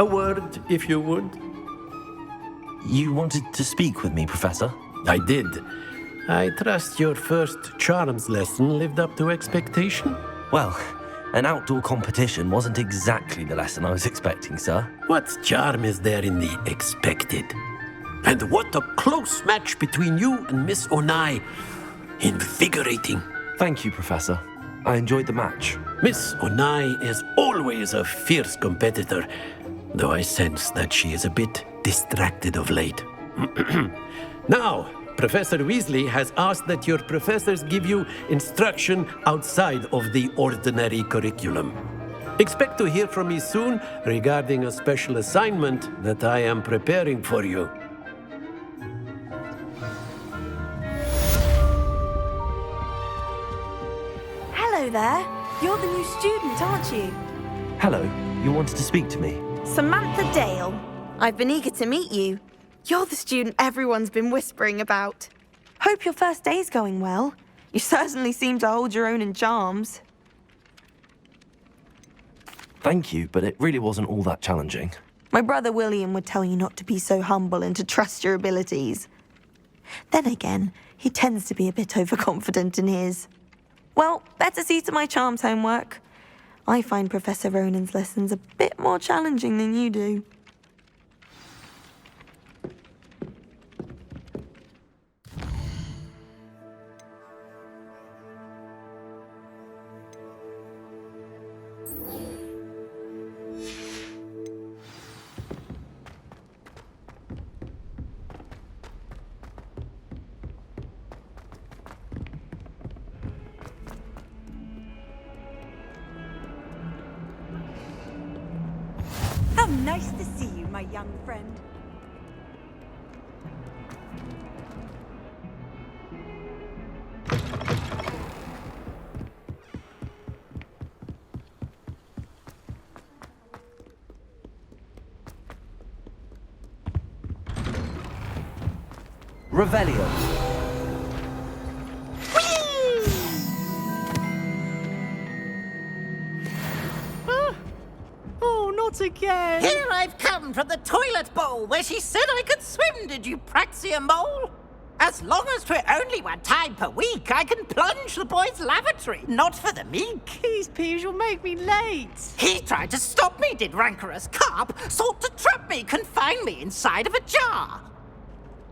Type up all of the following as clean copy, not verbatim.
A word, if you would. You wanted to speak with me, Professor? I did. I trust your first charms lesson lived up to expectation? Well, an outdoor competition wasn't exactly the lesson I was expecting, sir. What charm is there in the expected? And what a close match between you and Miss Onai. Invigorating. Thank you, Professor. I enjoyed the match. Miss Onai is always a fierce competitor, though I sense that she is a bit distracted of late. Now, Professor Weasley has asked that your professors give you instruction outside of the ordinary curriculum. Expect to hear from me soon regarding a special assignment that I am preparing for you. Hello there. You're the new student, aren't you? Hello, you wanted to speak to me? Samantha Dale. I've been eager to meet you. You're the student everyone's been whispering about. Hope your first day's going well. You certainly seem to hold your own in charms. Thank you, but it really wasn't all that challenging. My brother William would tell you not to be so humble and to trust your abilities. Then again, he tends to be a bit overconfident in his. Well, better see to my charms homework. I find Professor Ronan's lessons a bit more challenging than you do. How nice to see you, my young friend. Revelio. Not again! Here I've come from the toilet bowl where she said I could swim, did you praxia mole? As long as 'twere only one time per week, I can plunge the boys' lavatory, not for the meek. These peas will make me late. He tried to stop me, did rancorous carp, sought to trap me, confine me inside of a jar.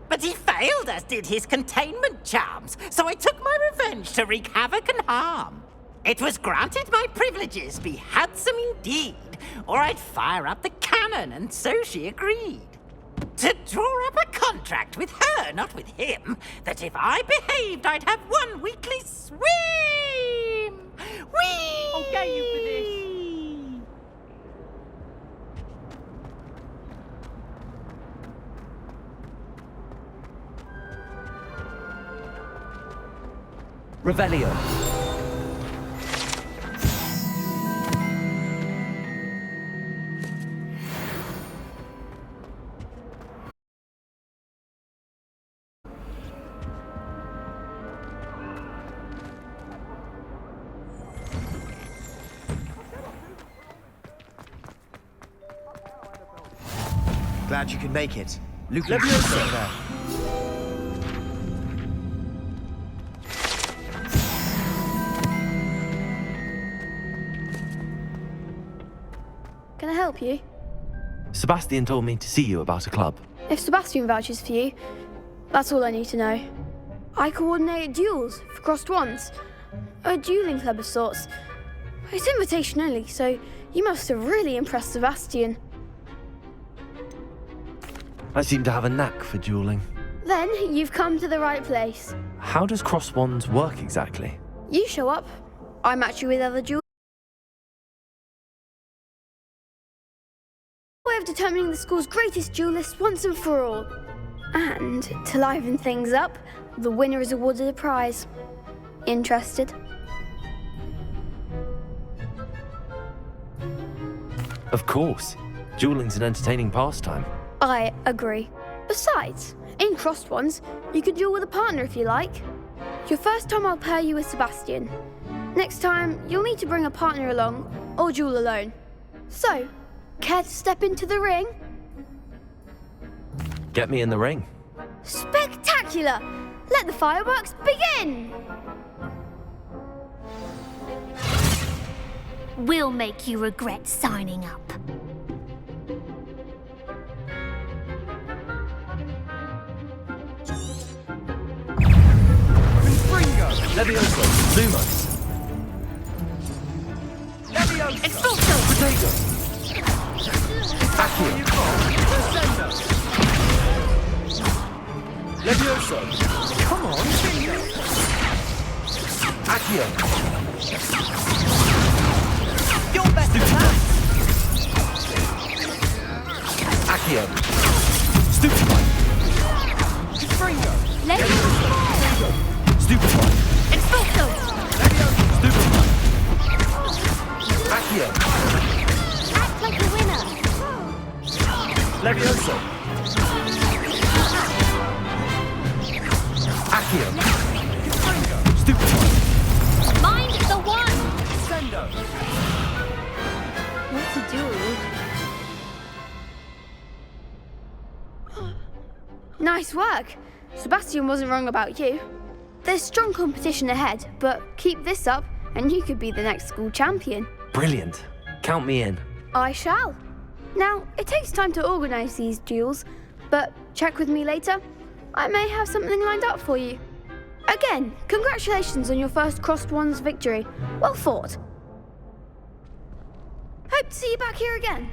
But he failed, as did his containment charms, so I took my revenge to wreak havoc and harm. It was granted my privileges be handsome indeed, or I'd fire up the cannon, and so she agreed. To draw up a contract with her, not with him, that if I behaved, I'd have one weekly swim! Whee! I'll get you for this. Revelio. Glad you could make it. Leviosa there. Can I help you? Sebastian told me to see you about a club. If Sebastian vouches for you, that's all I need to know. I coordinate duels for crossed wands. A dueling club of sorts. It's invitation only, so you must have really impressed Sebastian. I seem to have a knack for dueling. Then you've come to the right place. How does cross wands work exactly? You show up, I match you with other duels. Way of determining the school's greatest duelist once and for all. And to liven things up, the winner is awarded a prize. Interested? Of course. Dueling's an entertaining pastime. I agree. Besides, in crossed ones, you can duel with a partner if you like. Your first time I'll pair you with Sebastian. Next time, you'll need to bring a partner along, or duel alone. So, Care to step into the ring? Get me in the ring. Spectacular! Let the fireworks begin! We'll make you regret signing up. Levioso. Lumos. Leviosa! Expulso! Potato. Accio. Crescendo! Levioso! Come on, Bingo! Accio. You're better than that! Accio. Stupefy. Bingo! Levioso! Stupefy. Expulso! Stupefy. Accio. Act like a winner! Levioso. Accio. Stupefy. Mind the one! Sendo! What to do? Nice work. Sebastian wasn't wrong about you. There's strong competition ahead, but keep this up and you could be the next school champion. Brilliant. Count me in. I shall. Now, it takes time to organise these duels, but check with me later. I may have something lined up for you. Again, congratulations on your first Crossed Wands victory. Well fought. Hope to see you back here again.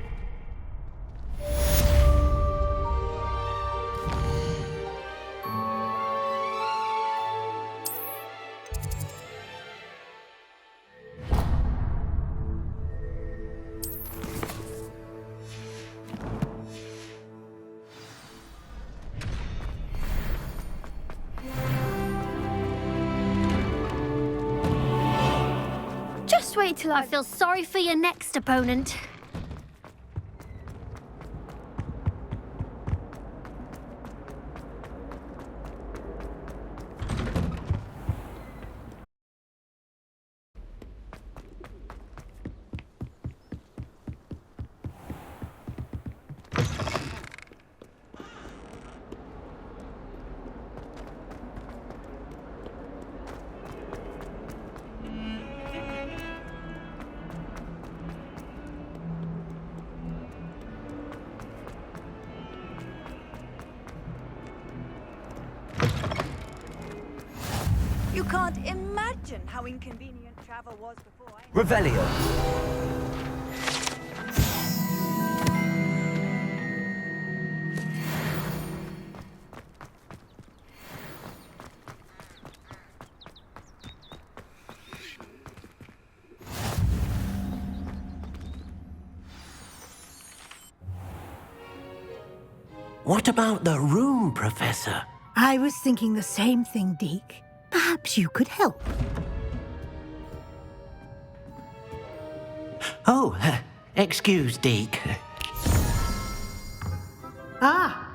Just wait till I I feel sorry for your next opponent. You can't imagine how inconvenient travel was before I... Revelio. What about the room, Professor? I was thinking the same thing, Deke. Perhaps you could help. Oh, excuse, Deke. Ah,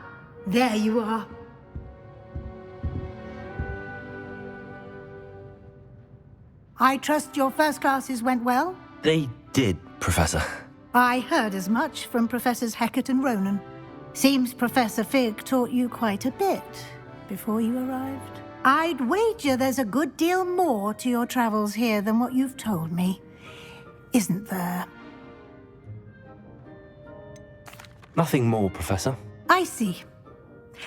there you are. I trust your first classes went well? They did, Professor. I heard as much from Professors Hecat and Ronan. Seems Professor Fig taught you quite a bit before you arrived. I'd wager there's a good deal more to your travels here than what you've told me. Isn't there? Nothing more, Professor. I see.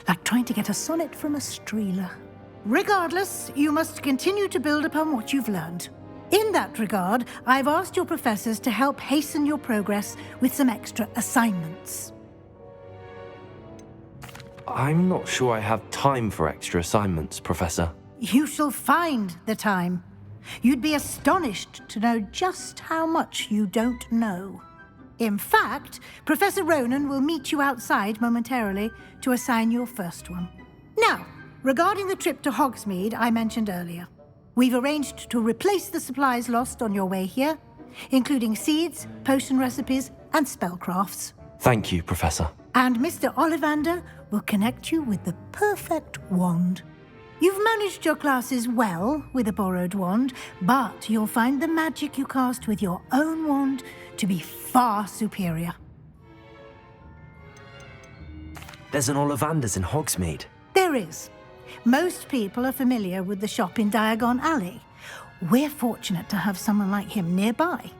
Like trying to get a sonnet from a streeler. Regardless, you must continue to build upon what you've learned. In that regard, I've asked your professors to help hasten your progress with some extra assignments. I'm not sure I have time for extra assignments, Professor. You shall find the time. You'd be astonished to know just how much you don't know. In fact, Professor Ronan will meet you outside momentarily to assign your first one. Now, regarding the trip to Hogsmeade I mentioned earlier, we've arranged to replace the supplies lost on your way here, including seeds, potion recipes, and spellcrafts. Thank you, Professor. And Mr. Ollivander will connect you with the perfect wand. You've managed your classes well with a borrowed wand, but you'll find the magic you cast with your own wand to be far superior. There's an Ollivander's in Hogsmeade. There is. Most people are familiar with the shop in Diagon Alley. We're fortunate to have someone like him nearby.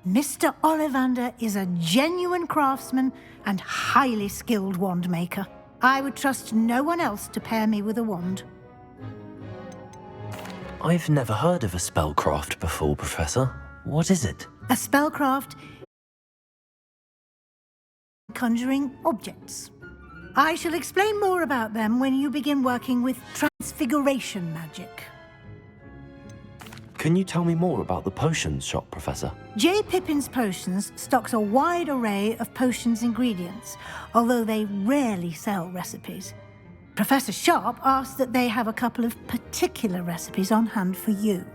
Mr. Ollivander is a genuine craftsman and highly skilled wand maker. I would trust no one else to pair me with a wand. I've never heard of a spellcraft before, Professor. What is it? A spellcraft conjuring objects. I shall explain more about them when you begin working with transfiguration magic. Can you tell me more about the potions shop, Professor? J. Pippin's Potions stocks a wide array of potions ingredients, although they rarely sell recipes. Professor Sharp asked that they have a couple of particular recipes on hand for you.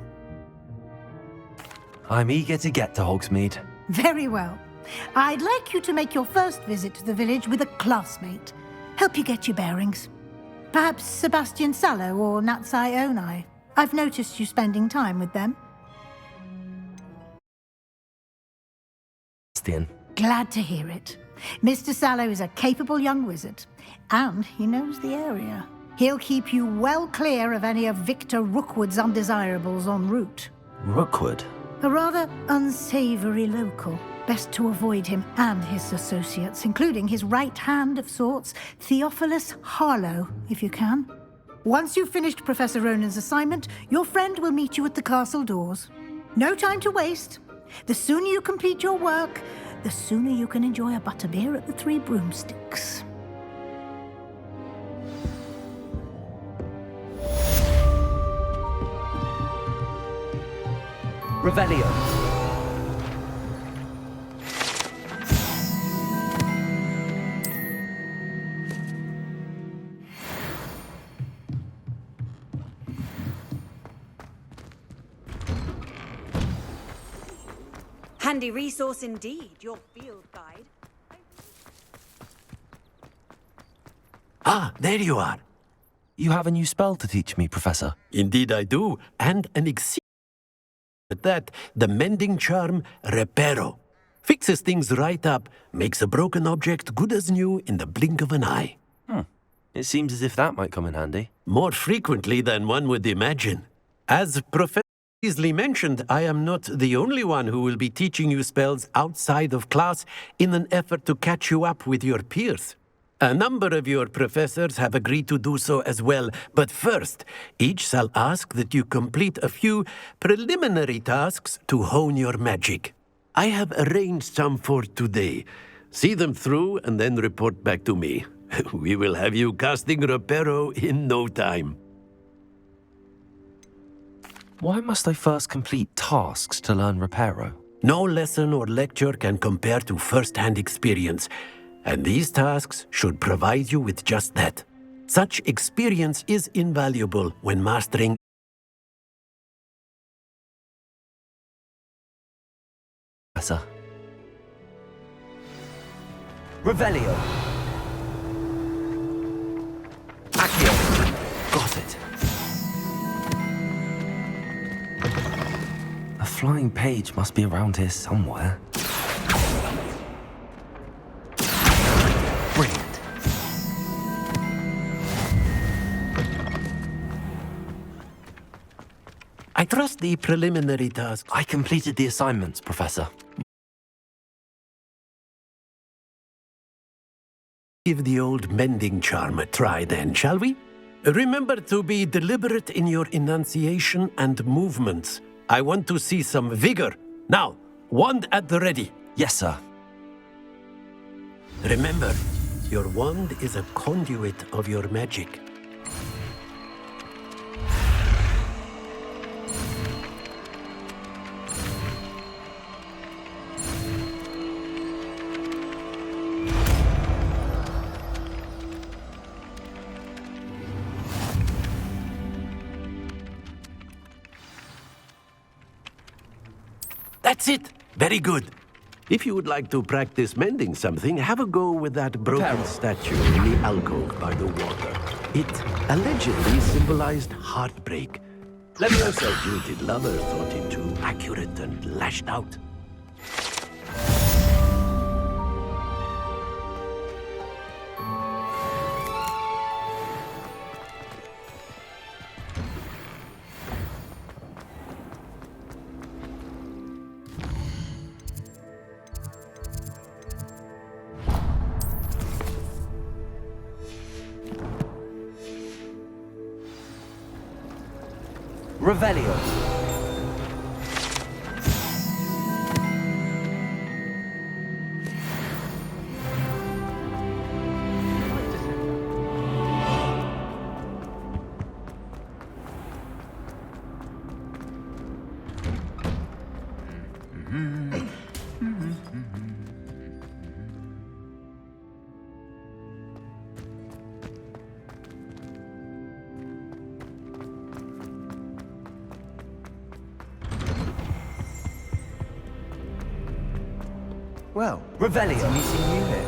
I'm eager to get to Hogsmeade. Very well. I'd like you to make your first visit to the village with a classmate. Help you get your bearings. Perhaps Sebastian Sallow or Natsai Onai. I've noticed you spending time with them. Sebastian. Glad to hear it. Mr. Sallow is a capable young wizard, and he knows the area. He'll keep you well clear of any of Victor Rookwood's undesirables en route. Rookwood? A rather unsavory local. Best to avoid him and his associates, including his right hand of sorts, Theophilus Harlow, if you can. Once you've finished Professor Ronan's assignment, your friend will meet you at the castle doors. No time to waste. The sooner you complete your work, the sooner you can enjoy a butterbeer at the Three Broomsticks. Revelio. Handy resource indeed, your field guide. Ah, there you are. You have a new spell to teach me, Professor. Indeed I do, and an at that, the mending charm Reparo. Fixes things right up, makes a broken object good as new in the blink of an eye. It seems as if that might come in handy. More frequently than one would imagine. As Professor Weasley mentioned, I am not the only one who will be teaching you spells outside of class in an effort to catch you up with your peers. A number of your professors have agreed to do so as well, but first, each shall ask that you complete a few preliminary tasks to hone your magic. I have arranged some for today. See them through and then report back to me. We will have you casting Reparo in no time. Why must I first complete tasks to learn Reparo? No lesson or lecture can compare to first-hand experience, and these tasks should provide you with just that. Such experience is invaluable when mastering Professor. Revelio. Accio. Got it. A flying page must be around here somewhere. Brilliant. I trust the preliminary tasks. I completed the assignments, Professor. Give the old mending charm a try then, shall we? Remember to be deliberate in your enunciation and movements. I want to see some vigor. Now, wand at the ready. Yes, sir. Remember, your wand is a conduit of your magic. That's it. Very good. If you would like to practice mending something, have a go with that broken statue in the alcove by the water. It allegedly symbolized heartbreak. Leviosa's jilted lover thought it too accurate and lashed out. Revelio. Well, Revelio. meeting you here.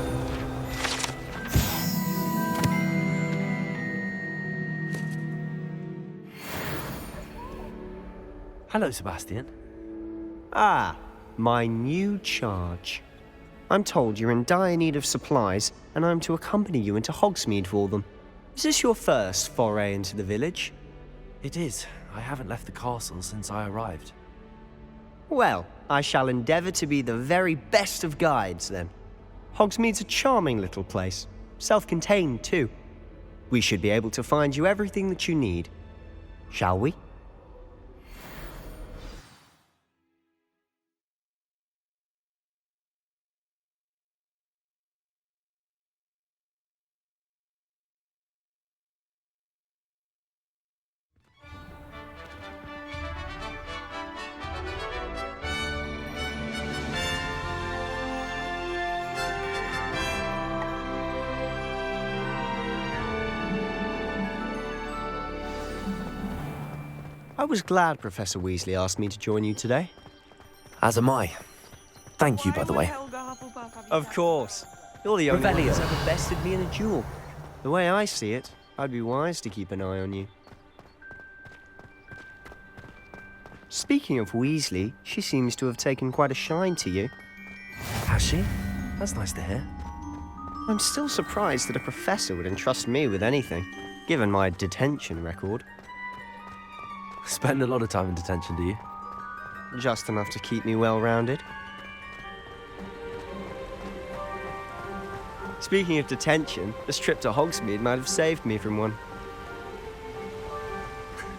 Hello, Sebastian. Ah, my new charge. I'm told you're in dire need of supplies, and I'm to accompany you into Hogsmeade for them. Is this your first foray into the village? It is. I haven't left the castle since I arrived. Well, I shall endeavour to be the very best of guides, then. Hogsmeade's a charming little place, self-contained too. We should be able to find you everything that you need. Shall we? I was glad Professor Weasley asked me to join you today. As am I. Thank you, by the way. Of course. You're the only one Revelio. who's ever bested me in a duel. The way I see it, I'd be wise to keep an eye on you. Speaking of Weasley, she seems to have taken quite a shine to you. Has she? That's nice to hear. I'm still surprised that a professor would entrust me with anything, given my detention record. Spend a lot of time in detention, do you? Just enough to keep me well-rounded. Speaking of detention, this trip to Hogsmeade might have saved me from one.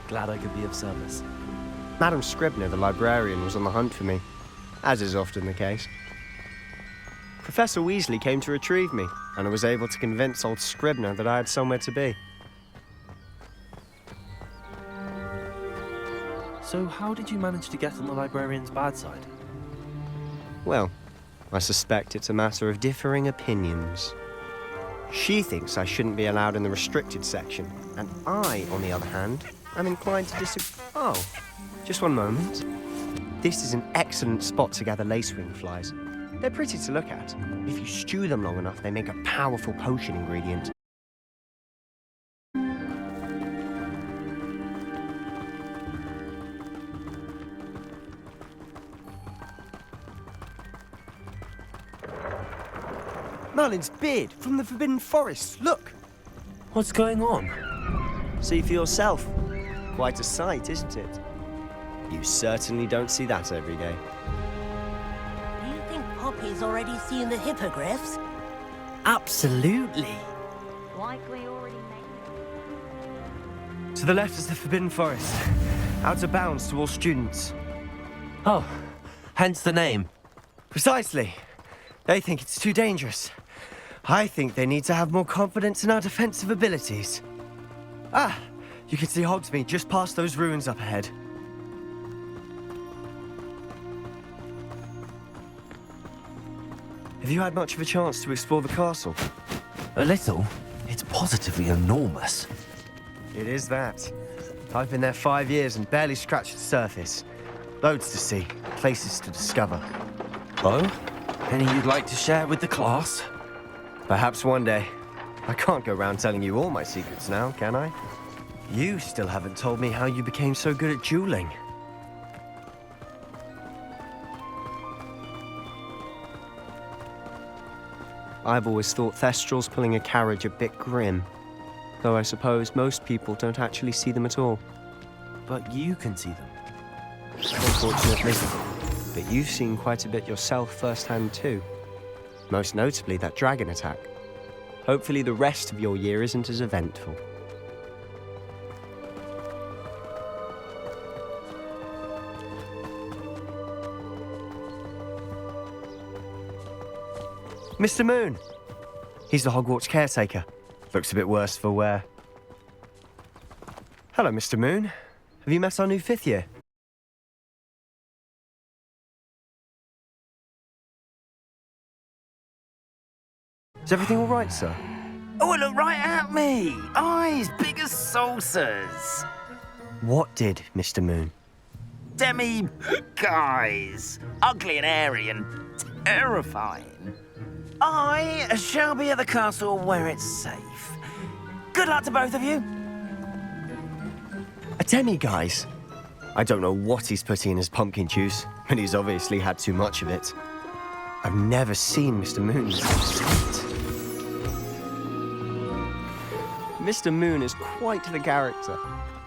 Glad I could be of service. Madam Scribner, the librarian, was on the hunt for me, as is often the case. Professor Weasley came to retrieve me, and I was able to convince old Scribner that I had somewhere to be. So how did you manage to get on the librarian's bad side? Well, I suspect it's a matter of differing opinions. She thinks I shouldn't be allowed in the restricted section, and I, on the other hand, am inclined to disagree. Oh, just one moment. This is an excellent spot to gather lacewing flies. They're pretty to look at. If you stew them long enough, they make a powerful potion ingredient. Merlin's beard from the Forbidden Forest. Look! What's going on? See for yourself. Quite a sight, isn't it? You certainly don't see that every day. Do you think Poppy's already seen the hippogriffs? Absolutely. Likely already made. To the left is the Forbidden Forest. Out of bounds to all students. Oh, hence the name. Precisely. They think it's too dangerous. I think they need to have more confidence in our defensive abilities. Ah, you can see Hogsmeade just past those ruins up ahead. Have you had much of a chance to explore the castle? A little. It's positively enormous. It is that. I've been there 5 years and barely scratched the surface. Loads to see, places to discover. Oh? Any you'd like to share with the class? Perhaps one day. I can't go around telling you all my secrets now, can I? You still haven't told me how you became so good at dueling. I've always thought Thestrals pulling a carriage a bit grim. Though I suppose most people don't actually see them at all. But you can see them. Unfortunately. But you've seen quite a bit yourself firsthand too. Most notably that dragon attack. Hopefully the rest of your year isn't as eventful. Mr. Moon. He's the Hogwarts caretaker. Looks a bit worse for wear. Hello, Mr. Moon. Have you met our new 5th year? Is everything all right, sir? Oh, look right at me! Eyes big as saucers! What did, Mr. Moon? Demi guys! Ugly and airy and terrifying. I shall be at the castle where it's safe. Good luck to both of you. A demi-guise? I don't know what he's putting in his pumpkin juice, but he's obviously had too much of it. I've never seen Mr. Moon so sweet. Mr. Moon is quite the character.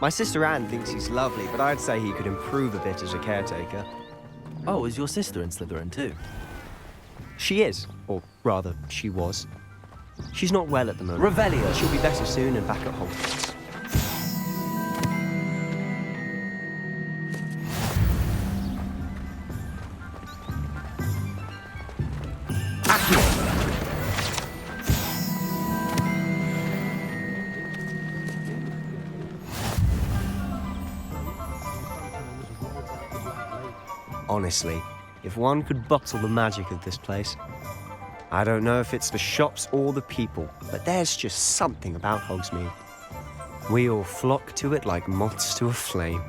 My sister Anne thinks he's lovely, but I'd say he could improve a bit as a caretaker. Oh, is your sister in Slytherin too? She is, or rather, she was. She's not well at the moment. Revelio. She'll be better soon and back at Hogwarts. Honestly, if one could bottle the magic of this place. I don't know if it's the shops or the people, but there's just something about Hogsmeade. We all flock to it like moths to a flame.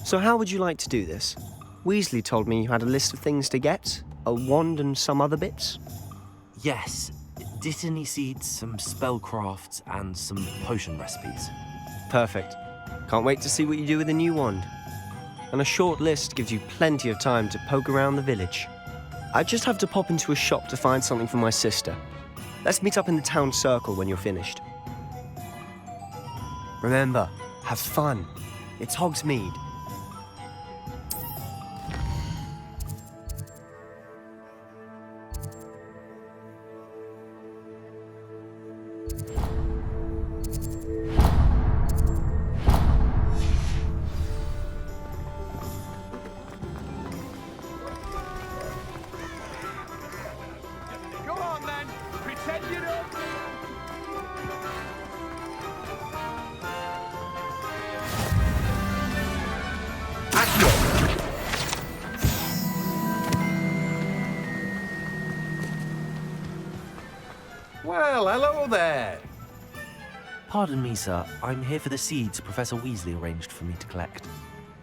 So how would you like to do this? Weasley told me you had a list of things to get, a wand and some other bits. Yes. Dittany seeds, some spellcrafts, and some potion recipes. Perfect. Can't wait to see what you do with the new wand. And a short list gives you plenty of time to poke around the village. I just have to pop into a shop to find something for my sister. Let's meet up in the town circle when you're finished. Remember, have fun. It's Hogsmeade. Well, hello there. Pardon me, sir. I'm here for the seeds Professor Weasley arranged for me to collect.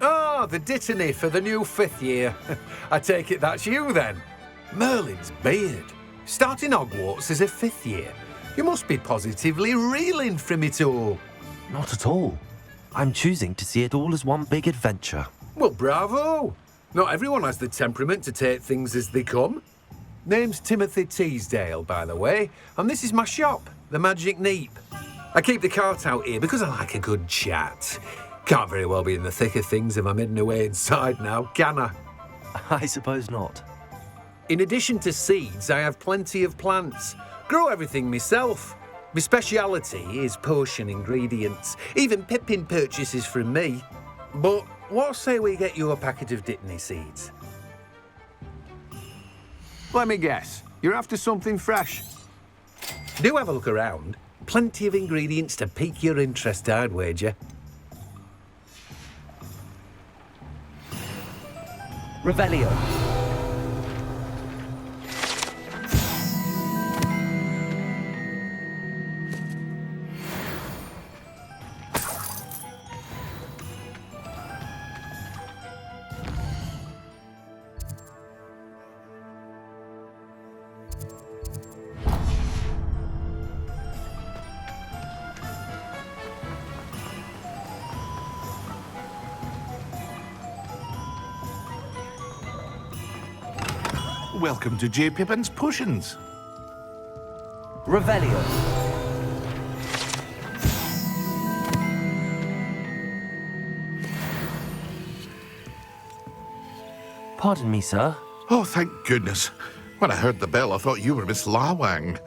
Oh, the Dittany for the new 5th year. I take it that's you, then. Merlin's beard. Starting Hogwarts as a 5th year. You must be positively reeling from it all. Not at all. I'm choosing to see it all as one big adventure. Well, bravo. Not everyone has the temperament to take things as they come. Name's Timothy Teasdale, by the way, and this is my shop, the Magic Neep. I keep the cart out here because I like a good chat. Can't very well be in the thick of things if I'm hidden away inside now, can I? I suppose not. In addition to seeds, I have plenty of plants. Grow everything myself. My speciality is potion ingredients, even Pippin purchases from me. But what say we get you a packet of Dittany seeds? Let me guess. You're after something fresh. Do have a look around. Plenty of ingredients to pique your interest, I'd wager. Revelio. Welcome to J. Pippin's Potions. Revelio. Pardon me, sir. Oh, thank goodness. When I heard the bell, I thought you were Miss Lawang.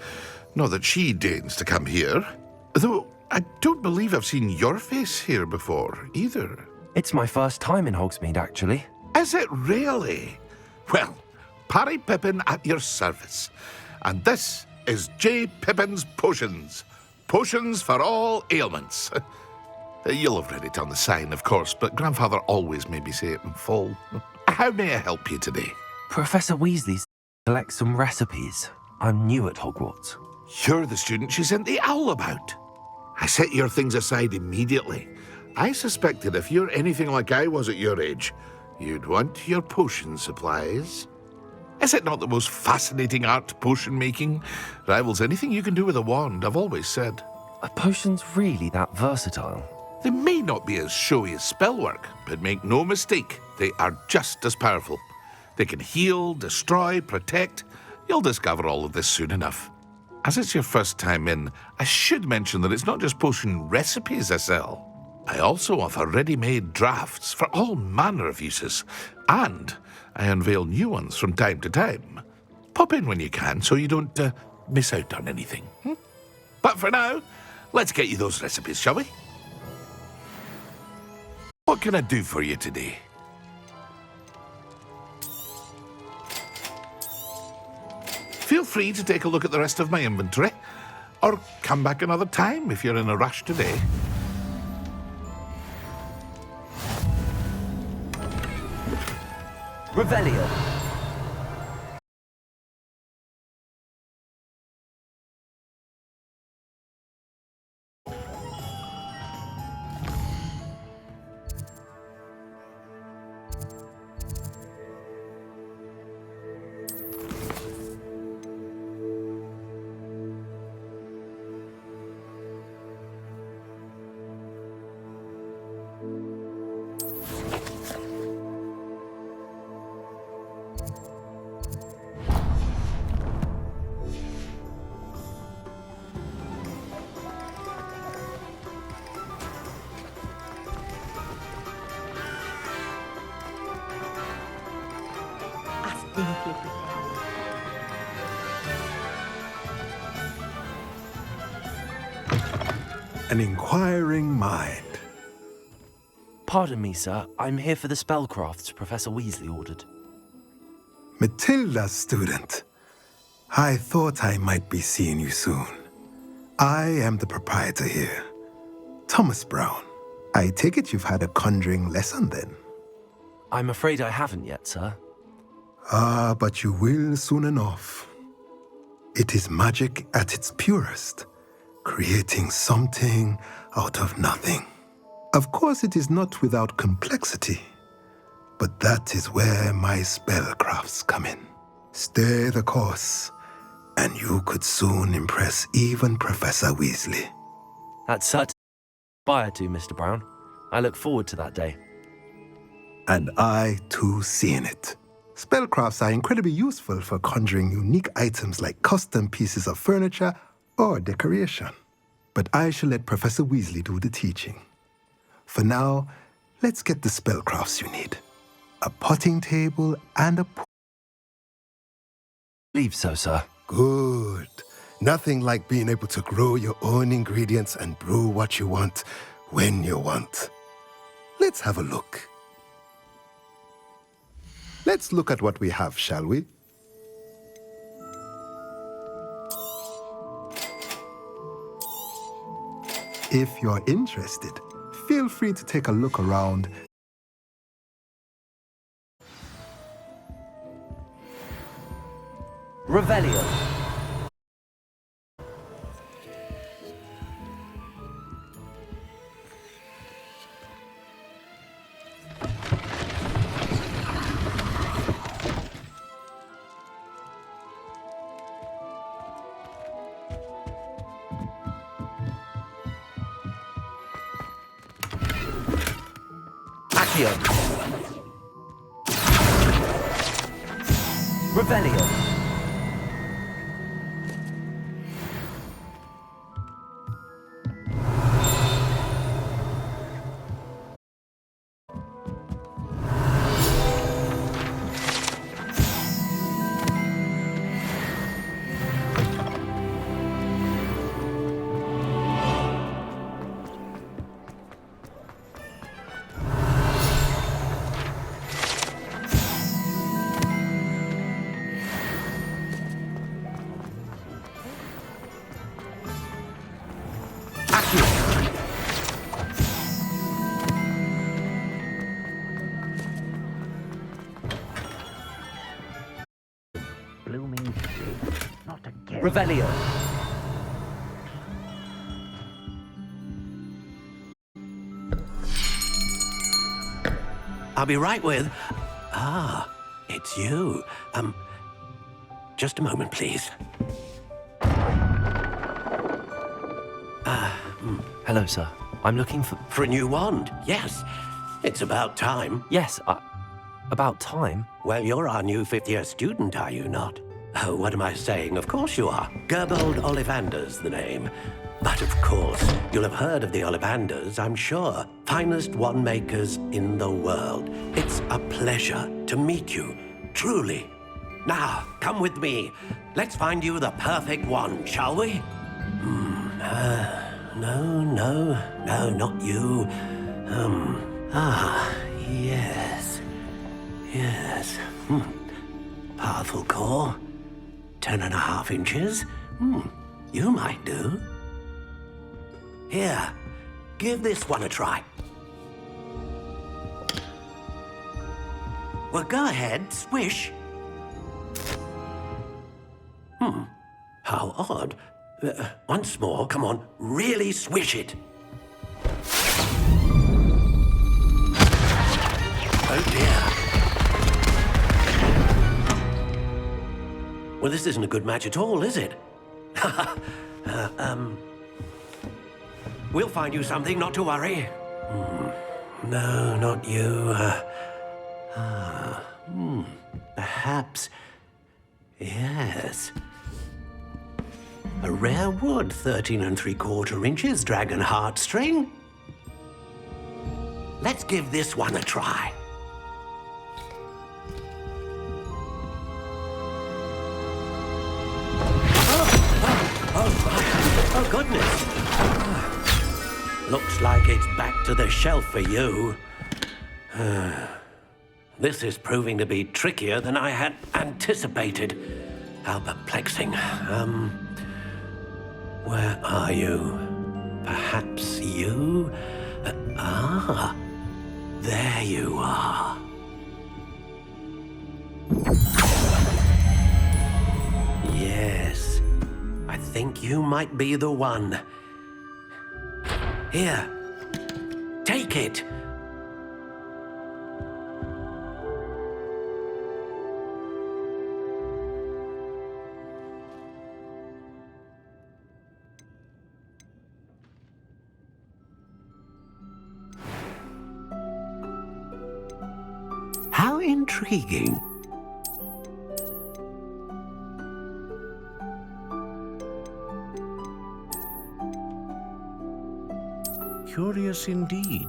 Not that she deigns to come here. Though, I don't believe I've seen your face here before, either. It's my first time in Hogsmeade, actually. Is it really? Well, Parry Pippin at your service. And this is J. Pippin's Potions. Potions for all ailments. You'll have read it on the sign, of course, but Grandfather always made me say it in full. How may I help you today? Professor Weasley collects some recipes. I'm new at Hogwarts. You're the student she sent the owl about. I set your things aside immediately. I suspected if you're anything like I was at your age, you'd want your potion supplies. Is it not the most fascinating art, potion making? Rivals anything you can do with a wand, I've always said. Are potions really that versatile? They may not be as showy as spellwork, but make no mistake, they are just as powerful. They can heal, destroy, protect. You'll discover all of this soon enough. As it's your first time in, I should mention that it's not just potion recipes I sell. I also offer ready-made drafts for all manner of uses, and I unveil new ones from time to time. Pop in when you can so you don't miss out on anything. But for now, let's get you those recipes, shall we? What can I do for you today? Feel free to take a look at the rest of my inventory, or come back another time if you're in a rush today. Revelio. An inquiring mind. Pardon me, sir. I'm here for the spellcrafts Professor Weasley ordered. Matilda's student. I thought I might be seeing you soon. I am the proprietor here, Thomas Brown. I take it you've had a conjuring lesson then? I'm afraid I haven't yet, sir. Ah, but you will soon enough. It is magic at its purest, creating something out of nothing. Of course, it is not without complexity, but that is where my spellcrafts come in. Stay the course, and you could soon impress even Professor Weasley. That's certain. Aspire to, Mr. Brown. I look forward to that day. And I, too, seeing it. Spellcrafts are incredibly useful for conjuring unique items like custom pieces of furniture or decoration. But I shall let Professor Weasley do the teaching. For now, let's get the spellcrafts you need. A potting table and a Believe so, sir. Good. Nothing like being able to grow your own ingredients and brew what you want when you want. Let's have a look. Let's look at what we have, shall we? If you're interested, feel free to take a look around. Revelio. Accio. Revelio. Revelio. I'll be right with... Ah, it's you. Just a moment, please. Hello, sir. I'm looking for... For a new wand, yes. It's about time. Yes, about time? Well, you're our new fifth-year student, are you not? Oh, what am I saying? Of course you are. Gerbold Ollivander's the name. But of course, you'll have heard of the Ollivanders, I'm sure. Finest wand makers in the world. It's a pleasure to meet you, truly. Now, come with me. Let's find you the perfect wand, shall we? No, not you. Yes. Powerful core. 10.5 inches. You might do. Here, give this one a try. Well, go ahead, swish. How odd. Once more, come on, really swish it. Oh dear. Well, this isn't a good match at all, is it? We'll find you something, not to worry. No, not you. Perhaps. Yes. A rare wood, 13 3/4 inches, dragon heartstring. Let's give this one a try. Oh, goodness. Looks like it's back to the shelf for you. This is proving to be trickier than I had anticipated. How perplexing. Where are you? Perhaps you? There you are. Yes, I think you might be the one. Here, take it. How intriguing. Curious indeed.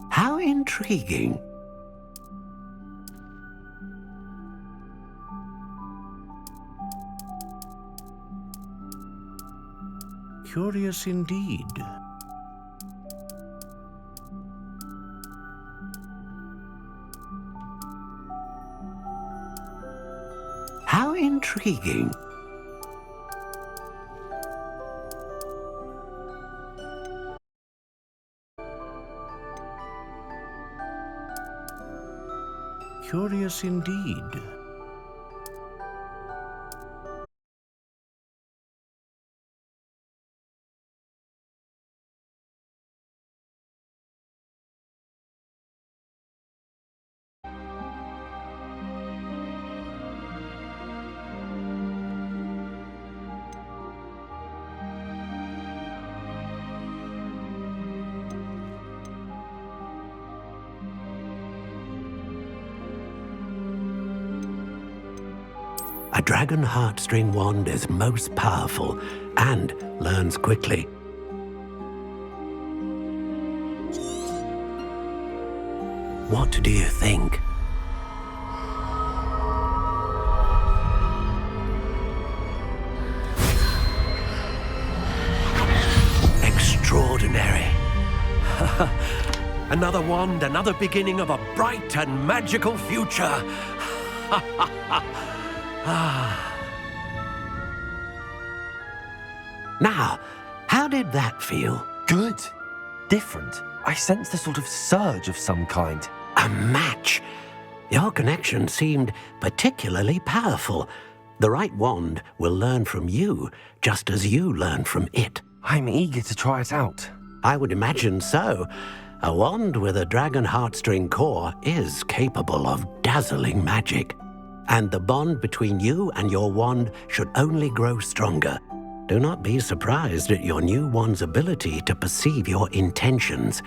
How intriguing. Curious indeed. How intriguing. Curious indeed. A dragon heartstring wand is most powerful and learns quickly. What do you think? Extraordinary. Another wand, another beginning of a bright and magical future. Now, how did that feel? Good. Different. I sensed a sort of surge of some kind. A match. Your connection seemed particularly powerful. The right wand will learn from you, just as you learn from it. I'm eager to try it out. I would imagine so. A wand with a dragon heartstring core is capable of dazzling magic. And the bond between you and your wand should only grow stronger. Do not be surprised at your new wand's ability to perceive your intentions,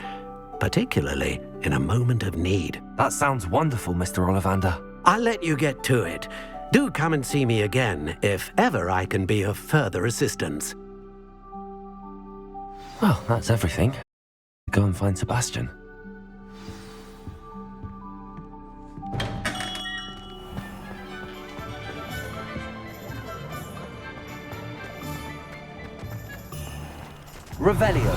particularly in a moment of need. That sounds wonderful, Mr. Ollivander. I'll let you get to it. Do come and see me again if ever I can be of further assistance. Well, that's everything. Go and find Sebastian. Revelio.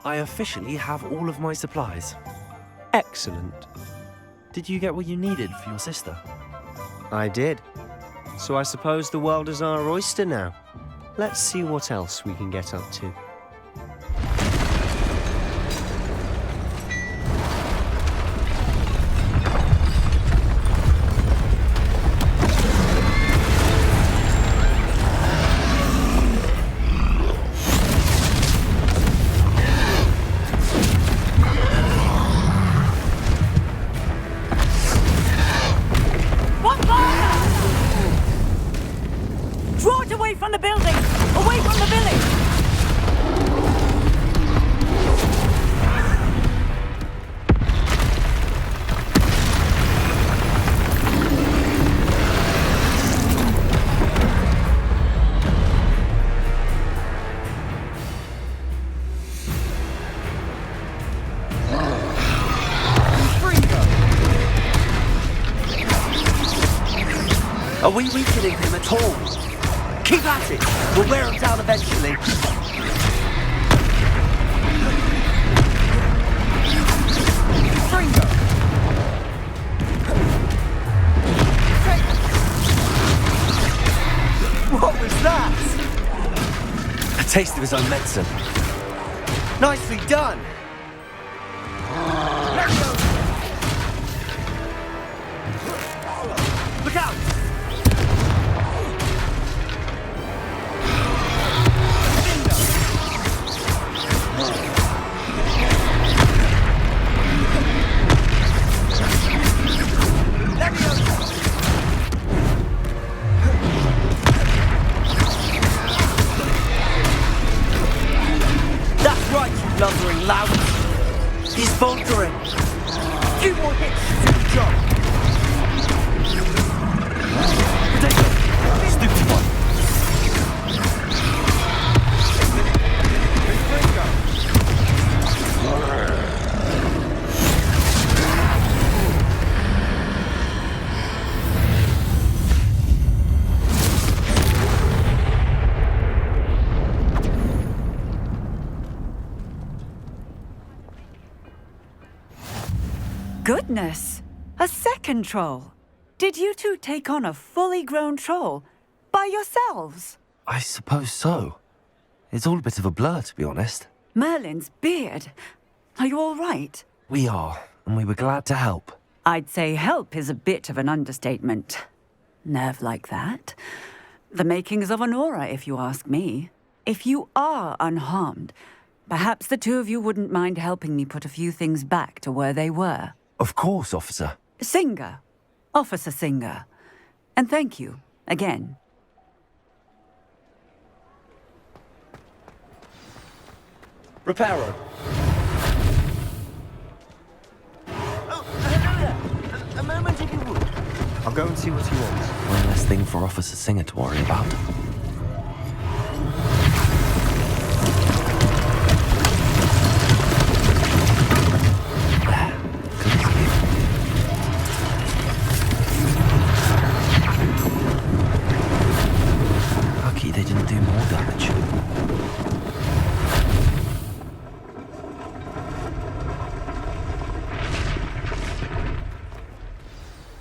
I officially have all of my supplies. Excellent. Did you get what you needed for your sister? I did. So I suppose the world is our oyster now. Let's see what else we can get up to. Draw it away from the building! Away from the village! Are we weakening him at all? Keep at it! We'll wear him down eventually. Fringo! What was that? A taste of his own medicine. Nicely done! Look out! That's right, you blundering lout! He's faltering! Few more hits to do the job! Ridiculous! Stupid one! Goodness! A second troll! Did you two take on a fully grown troll by yourselves? I suppose so. It's all a bit of a blur, to be honest. Merlin's beard. Are you all right? We are, and we were glad to help. I'd say help is a bit of an understatement. Nerve like that. The makings of an aura, if you ask me. If you are unharmed, perhaps the two of you wouldn't mind helping me put a few things back to where they were. Of course, officer. Singer. Officer Singer. And thank you, again. Reparo. Oh, hello there. A moment if you would. I'll go and see what he wants. One less thing for Officer Singer to worry about. they didn't do more damage.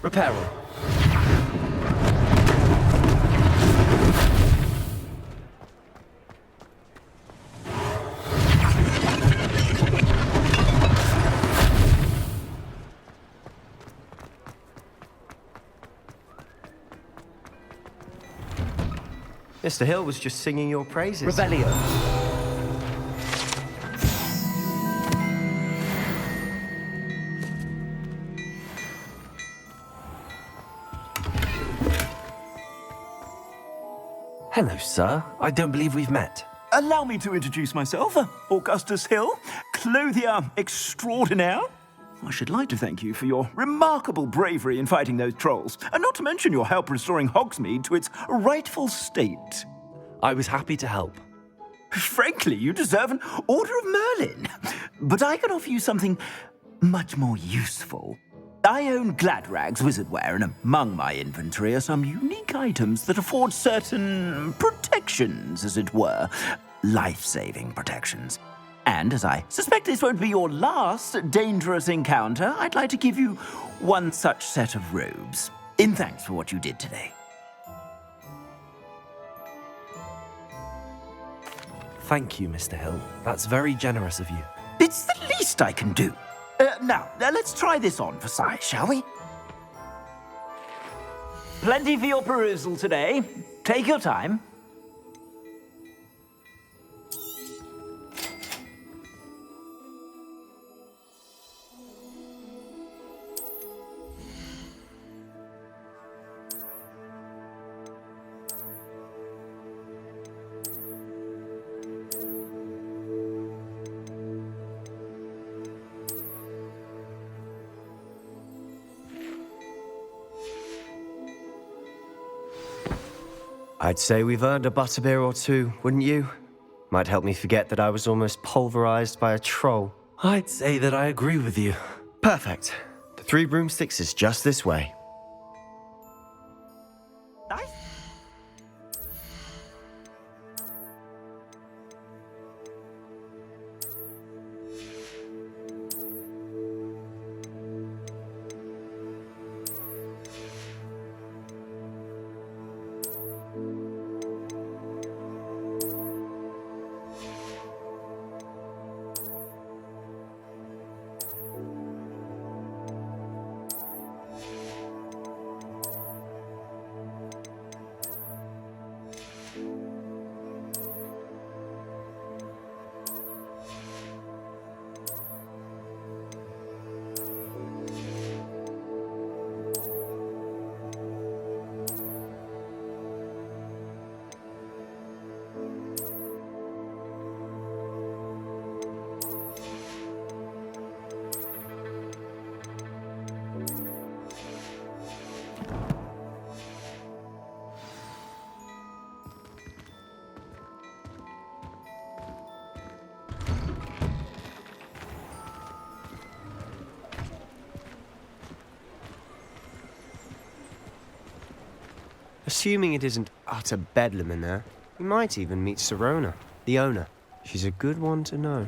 Repair all. Mr. Hill was just singing your praises. Revelio. Hello, sir. I don't believe we've met. Allow me to introduce myself, Augustus Hill, clothier extraordinaire. I should like to thank you for your remarkable bravery in fighting those trolls, and not to mention your help restoring Hogsmeade to its rightful state. I was happy to help. Frankly, you deserve an Order of Merlin. But I can offer you something much more useful. I own Gladrag's wizardware, and among my inventory are some unique items that afford certain protections, as it were. Life-saving protections. And as I suspect this won't be your last dangerous encounter, I'd like to give you one such set of robes, in thanks for what you did today. Thank you, Mr. Hill. That's very generous of you. It's the least I can do. Now, let's try this on for size, shall we? Plenty for your perusal today. Take your time. I'd say we've earned a butterbeer or two, wouldn't you? Might help me forget that I was almost pulverized by a troll. I'd say that I agree with you. Perfect. The 3 broomsticks is just this way. Assuming it isn't utter bedlam in there, we might even meet Sirona, the owner. She's a good one to know.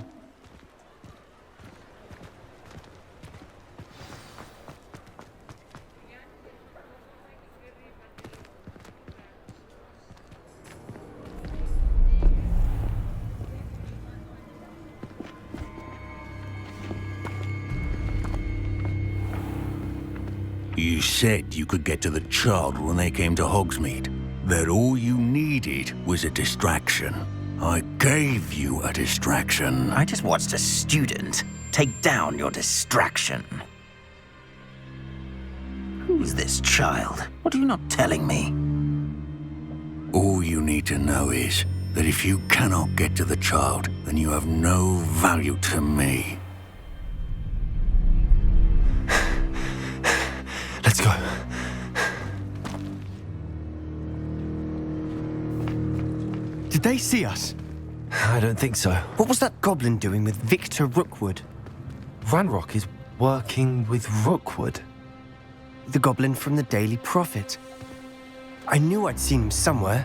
You said you could get to the child when they came to Hogsmeade. That all you needed was a distraction. I gave you a distraction. I just watched a student take down your distraction. Who's this child? What are you not telling me? All you need to know is that if you cannot get to the child, then you have no value to me. Let's go. Did they see us? I don't think so. What was that goblin doing with Victor Rookwood? Ranrock is working with Rookwood. The goblin from the Daily Prophet. I knew I'd seen him somewhere.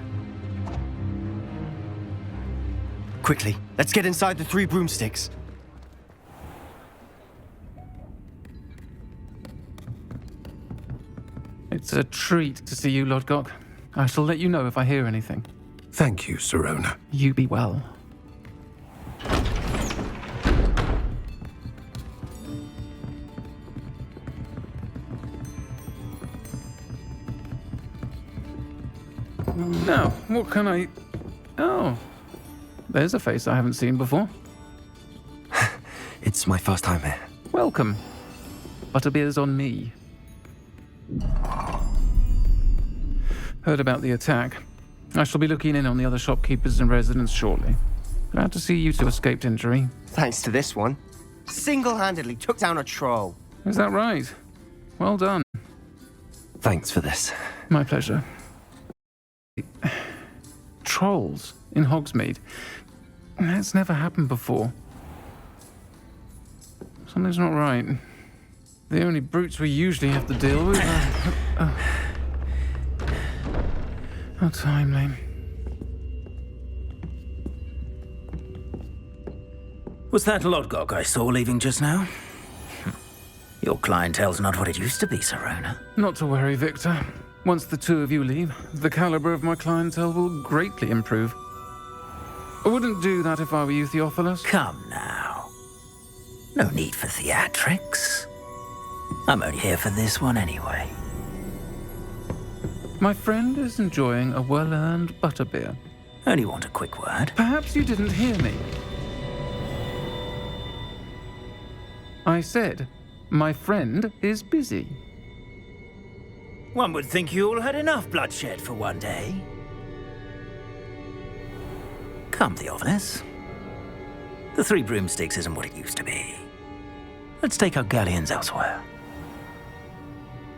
Quickly, let's get inside the 3 broomsticks. It's a treat to see you, Lodgok. I shall let you know if I hear anything. Thank you, Sirona. You be well. Now, what can I... Oh, there's a face I haven't seen before. It's my first time here. Welcome. Butterbeer's on me. Heard about the attack. I shall be looking in on the other shopkeepers and residents shortly. Glad to see you two escaped injury. Thanks to this one. Single-handedly took down a troll. Is that right? Well done. Thanks for this. My pleasure. Trolls in Hogsmeade. That's never happened before. Something's not right. The only brutes we usually have to deal with are... How timely. Was that Lodgok I saw leaving just now? Your clientele's not what it used to be, Sirona. Not to worry, Victor. Once the two of you leave, the caliber of my clientele will greatly improve. I wouldn't do that if I were you, Theophilus. Come now. No need for theatrics. I'm only here for this one anyway. My friend is enjoying a well-earned butterbeer. Only want a quick word. Perhaps you didn't hear me. I said, my friend is busy. One would think you all had enough bloodshed for one day. Come, Theophilus. The 3 broomsticks isn't what it used to be. Let's take our galleons elsewhere.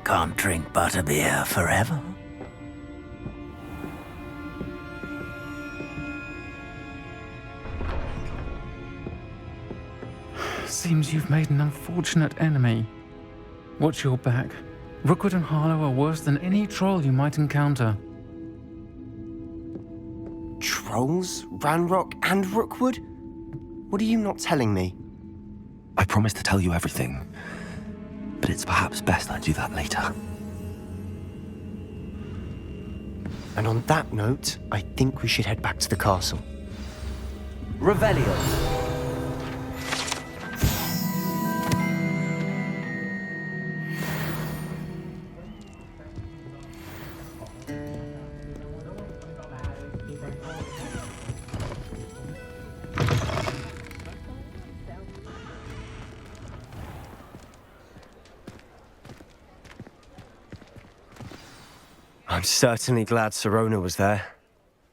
Can't drink butterbeer forever. Seems you've made an unfortunate enemy. Watch your back. Rookwood and Harlow are worse than any troll you might encounter. Trolls? Ranrock and Rookwood? What are you not telling me? I promise to tell you everything, but it's perhaps best I do that later. And on that note, I think we should head back to the castle. Revelio. I'm certainly glad Sirona was there.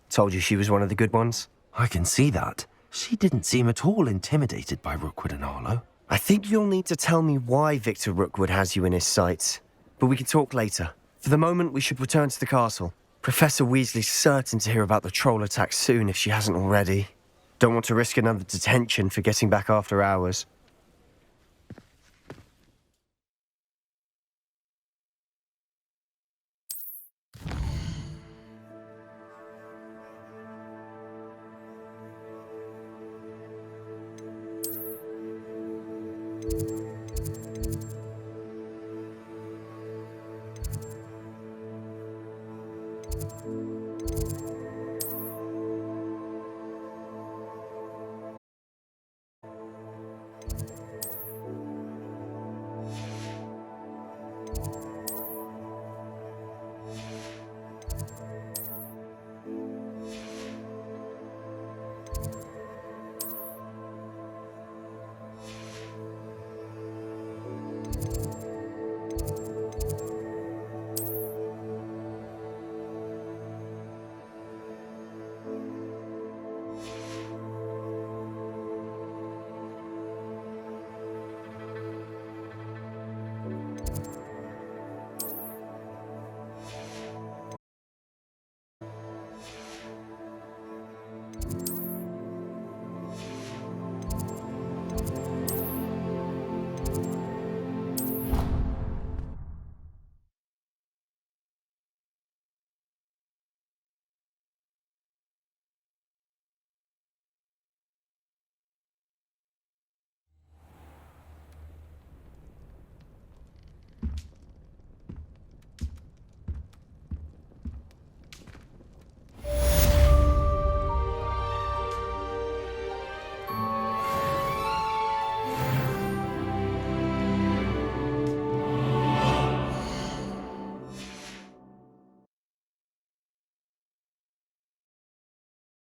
Told you she was one of the good ones. I can see that. She didn't seem at all intimidated by Rookwood and Harlow. I think you'll need to tell me why Victor Rookwood has you in his sights. But we can talk later. For the moment, we should return to the castle. Professor Weasley's certain to hear about the troll attack soon if she hasn't already. Don't want to risk another detention for getting back after hours.